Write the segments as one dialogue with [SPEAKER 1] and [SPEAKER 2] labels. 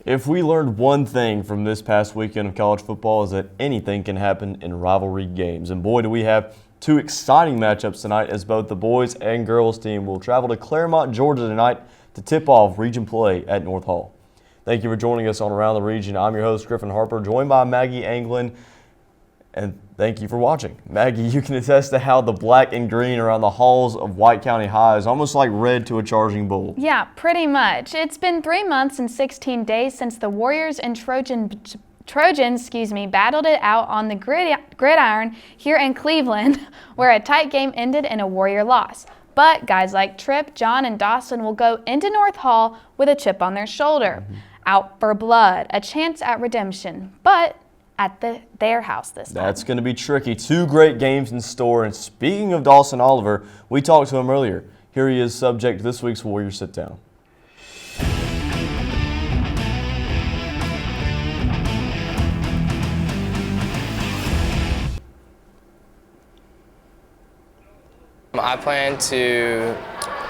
[SPEAKER 1] If we learned one thing from this past weekend of college football is that anything can happen in rivalry games. And boy, do we have two exciting matchups tonight as both the boys and girls team will travel to Claremont, Georgia tonight to tip off region play at North Hall. Thank you for joining us on Around the Region. I'm your host, Griffin Harper, joined by Maggie Anglin. And thank you for watching. Maggie, you can attest to how the black and green around the halls of White County High is almost like red to a charging bull.
[SPEAKER 2] Yeah, pretty much. It's been 3 months and 16 days since the Warriors and Trojans battled it out on the gridiron here in Cleveland, where a tight game ended in a Warrior loss. But guys like Tripp, John, and Dawson will go into North Hall with a chip on their shoulder. Out for blood, a chance at redemption, but at their house this time.
[SPEAKER 1] That's going to be tricky. Two great games in store. And speaking of Dawson Oliver, we talked to him earlier. Here he is, subject to this week's Warrior Sit Down.
[SPEAKER 3] I plan to,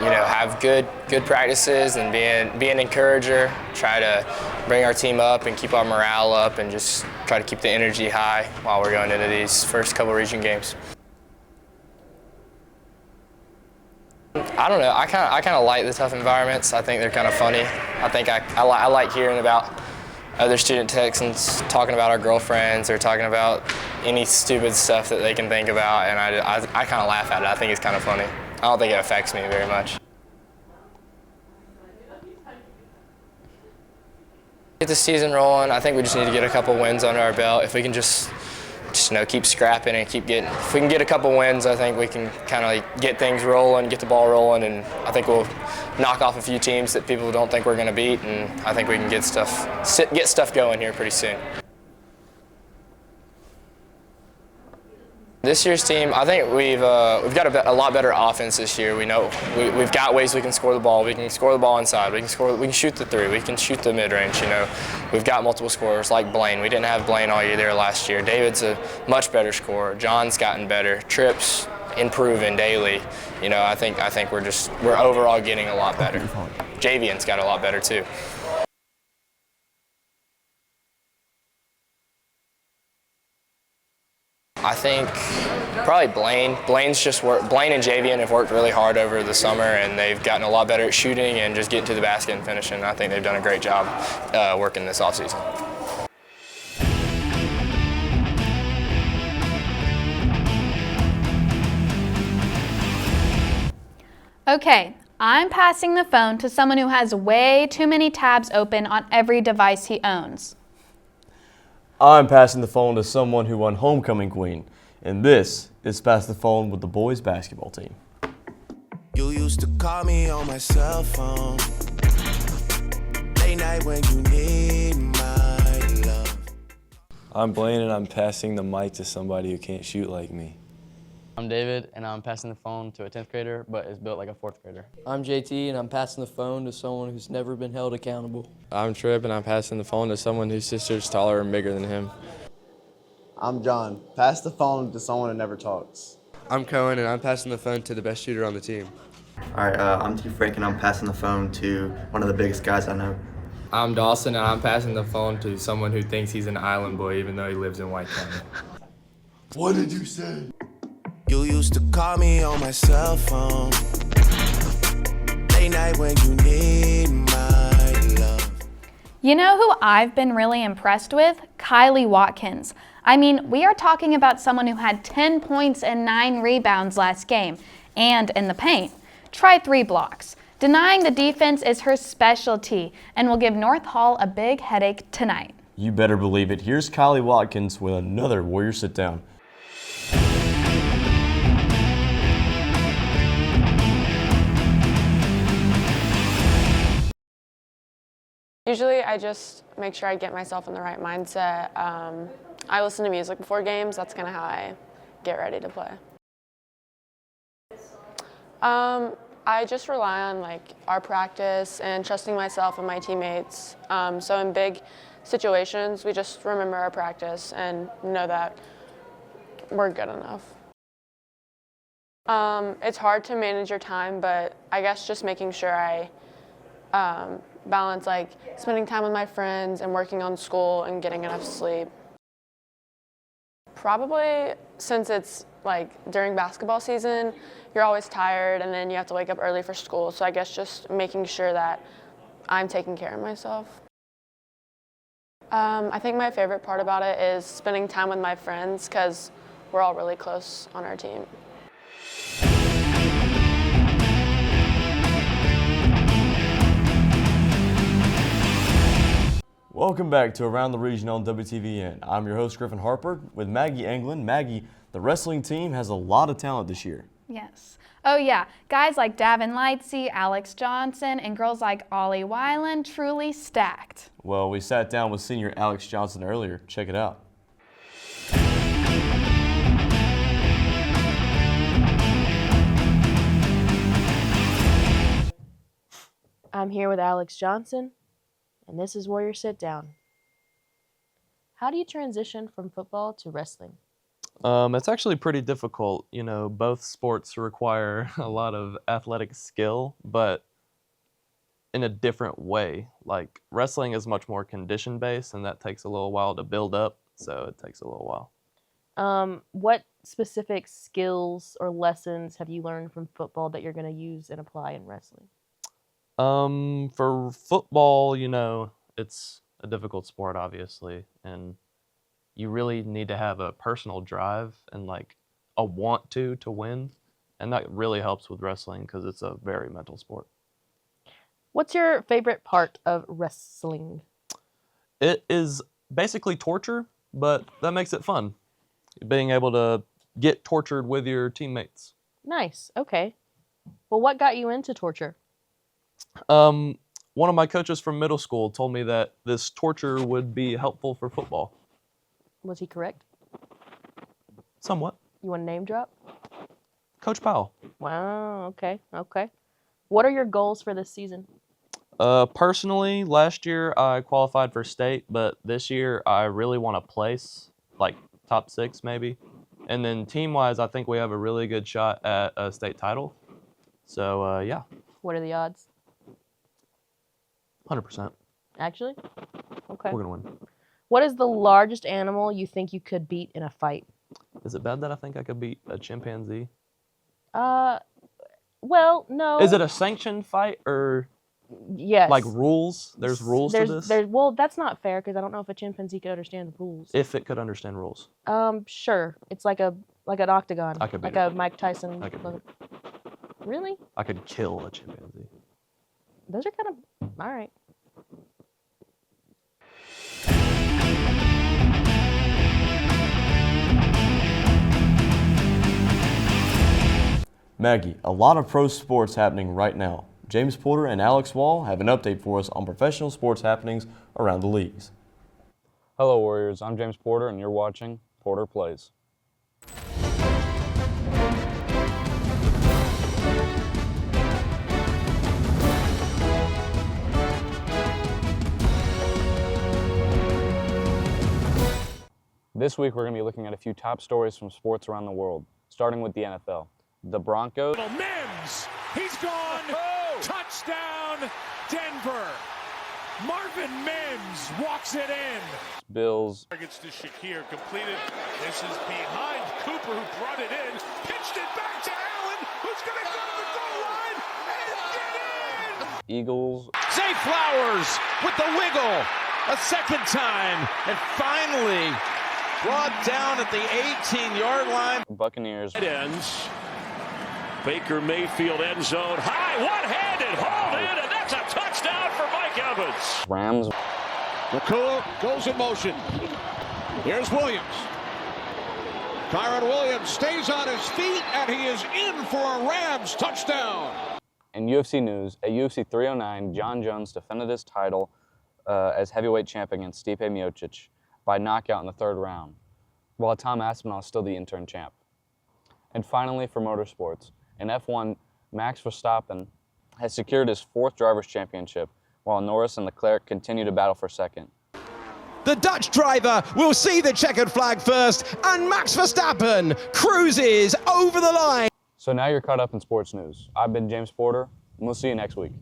[SPEAKER 3] have good practices and be an encourager, try to bring our team up and keep our morale up and just try to keep the energy high while we're going into these first couple region games. I don't know, I kind of like the tough environments. I think they're kind of funny. I think I like hearing about other student Texans talking about our girlfriends or talking about any stupid stuff that they can think about, and I kind of laugh at it. I think it's kind of funny. I don't think it affects me very much. Get the season rolling. I think we just need to get a couple wins under our belt. If we can just keep scrapping and keep getting, if we can get a couple wins, I think we can kind of get things rolling, get the ball rolling, and I think we'll knock off a few teams that people don't think we're going to beat, and I think we can get stuff going here pretty soon. This year's team, I think we've got a lot better offense this year. We know we've got ways we can score the ball. We can score the ball inside. We can shoot the three. We can shoot the mid-range. We've got multiple scorers like Blaine. We didn't have Blaine all year there last year. David's a much better scorer. John's gotten better. Tripp's improving daily. I think we're overall getting a lot better. Javian's got a lot better too. I think probably Blaine. Blaine and Javian have worked really hard over the summer, and they've gotten a lot better at shooting and just getting to the basket and finishing. I think they've done a great job working this offseason.
[SPEAKER 2] Okay, I'm passing the phone to someone who has way too many tabs open on every device he owns.
[SPEAKER 1] I'm passing the phone to someone who won Homecoming Queen, and this is Pass the Phone with the boys basketball team.
[SPEAKER 4] You used to call me on my cell phone, late night when you need my love.
[SPEAKER 5] I'm Blaine, and I'm passing the mic to somebody who can't shoot like me.
[SPEAKER 6] I'm David, and I'm passing the phone to a 10th grader, but is built like a 4th grader.
[SPEAKER 7] I'm JT, and I'm passing the phone to someone who's never been held accountable.
[SPEAKER 5] I'm Tripp, and I'm passing the phone to someone whose sister's taller and bigger than him.
[SPEAKER 8] I'm John. Pass the phone to someone who never talks.
[SPEAKER 9] I'm Cohen, and I'm passing the phone to the best shooter on the team.
[SPEAKER 10] All right, I'm T. Frank, and I'm passing the phone to one of the biggest guys I know.
[SPEAKER 11] I'm Dawson, and I'm passing the phone to someone who thinks he's an island boy even though he lives in White County.
[SPEAKER 4] What did you say? You used to call me on my cell phone, late night when you need my love.
[SPEAKER 2] You know who I've been really impressed with? Kylie Watkins. I mean, we are talking about someone who had 10 points and 9 rebounds last game, and in the paint. Try 3 blocks. Denying the defense is her specialty and will give North Hall a big headache tonight.
[SPEAKER 1] You better believe it. Here's Kylie Watkins with another Warrior Sit Down.
[SPEAKER 12] Usually I just make sure I get myself in the right mindset. I listen to music before games. That's kind of how I get ready to play. I just rely on our practice and trusting myself and my teammates. So in big situations, we just remember our practice and know that we're good enough. It's hard to manage your time, but I guess just making sure I balance like spending time with my friends and working on school and getting enough sleep. Probably since it's like during basketball season, you're always tired and then you have to wake up early for school. So I guess just making sure that I'm taking care of myself. I think my favorite part about it is spending time with my friends because we're all really close on our team.
[SPEAKER 1] Welcome back to Around the Region on WTVN. I'm your host, Griffin Harper, with Maggie Anglin. Maggie, the wrestling team has a lot of talent this year.
[SPEAKER 2] Yes. Oh yeah, guys like Davin Lightsey, Alex Johnson, and girls like Ollie Weiland, truly stacked.
[SPEAKER 1] Well, we sat down with senior Alex Johnson earlier. Check it out.
[SPEAKER 13] I'm here with Alex Johnson, and this is Warrior Sit Down. How do you transition from football to wrestling?
[SPEAKER 14] It's actually pretty difficult. You know, both sports require a lot of athletic skill, but in a different way. Like, wrestling is much more condition-based, and that takes a little while to build up, so it takes a little while.
[SPEAKER 13] What specific skills or lessons have you learned from football that you're going to use and apply in wrestling?
[SPEAKER 14] For football, you know, it's a difficult sport, obviously, and you really need to have a personal drive and like a want to win, and that really helps with wrestling because it's a very mental sport.
[SPEAKER 13] What's your favorite part of wrestling?
[SPEAKER 14] It is basically torture, but that makes it fun. Being able to get tortured with your teammates.
[SPEAKER 13] Nice. Okay. Well, what got you into torture?
[SPEAKER 14] One of my coaches from middle school told me that this torture would be helpful for football.
[SPEAKER 13] Was he correct?
[SPEAKER 14] Somewhat.
[SPEAKER 13] You want to name drop?
[SPEAKER 14] Coach Powell.
[SPEAKER 13] Wow. Okay. Okay. What are your goals for this season?
[SPEAKER 14] Personally, last year I qualified for state, but this year I really want to place, like top 6 maybe. And then team-wise, I think we have a really good shot at a state title. So, yeah.
[SPEAKER 13] What are the odds?
[SPEAKER 14] 100%.
[SPEAKER 13] Actually? Okay.
[SPEAKER 14] We're going to win.
[SPEAKER 13] What is the largest animal you think you could beat in a fight?
[SPEAKER 14] Is it bad that I think I could beat a chimpanzee?
[SPEAKER 13] Well, no.
[SPEAKER 14] Is it a sanctioned fight or
[SPEAKER 13] yes,
[SPEAKER 14] like rules? There's rules to this?
[SPEAKER 13] Well, that's not fair because I don't know if a chimpanzee could understand the rules.
[SPEAKER 14] If it could understand rules.
[SPEAKER 13] Sure. It's like an octagon.
[SPEAKER 14] I could beat
[SPEAKER 13] like
[SPEAKER 14] it.
[SPEAKER 13] a Mike Tyson.
[SPEAKER 14] I could beat it.
[SPEAKER 13] Really?
[SPEAKER 14] I could kill a chimpanzee.
[SPEAKER 13] Those are kind of all right.
[SPEAKER 1] Maggie, a lot of pro sports happening right now. James Porter and Alex Wall have an update for us on professional sports happenings around the leagues.
[SPEAKER 15] Hello Warriors, I'm James Porter and you're watching Porter Plays. This week we're going to be looking at a few top stories from sports around the world, starting with the NFL. The Broncos.
[SPEAKER 16] Mims, he's gone. Touchdown, Denver. Marvin Mims walks it in.
[SPEAKER 15] Bills.
[SPEAKER 16] Targets to Shakir, completed. This is behind Cooper, who brought it in. Pitched it back to Allen, who's going to go to the goal line and get in.
[SPEAKER 15] Eagles.
[SPEAKER 16] Zay Flowers with the wiggle. A second time, and finally brought down at the 18-yard line.
[SPEAKER 15] Buccaneers.
[SPEAKER 16] It ends. Baker Mayfield end zone high, one-handed, hauled in, and that's a touchdown for Mike Evans.
[SPEAKER 15] Rams.
[SPEAKER 16] McCool goes in motion. Here's Williams. Kyron Williams stays on his feet, and he is in for a Rams touchdown.
[SPEAKER 15] In UFC news, at UFC 309, John Jones defended his title as heavyweight champ against Stipe Miocic by knockout in the 3rd round, while Tom Aspinall is still the interim champ. And finally, for motorsports, in F1, Max Verstappen has secured his 4th Drivers' Championship, while Norris and Leclerc continue to battle for 2nd.
[SPEAKER 17] The Dutch driver will see the checkered flag first, and Max Verstappen cruises over the line.
[SPEAKER 15] So now you're caught up in sports news. I've been James Porter, and we'll see you next week.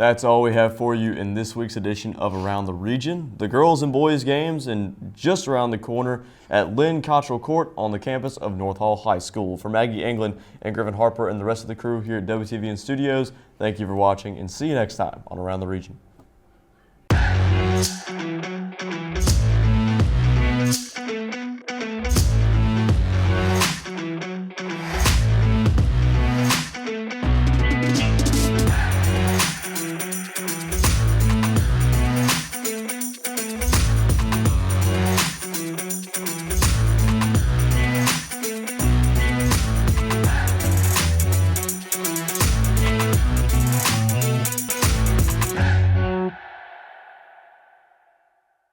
[SPEAKER 1] That's all we have for you in this week's edition of Around the Region. The girls and boys games and just around the corner at Lynn Cottrell Court on the campus of North Hall High School. For Maggie, Anglin, and Griffin, Harper, and the rest of the crew here at WTVN Studios, thank you for watching and see you next time on Around the Region.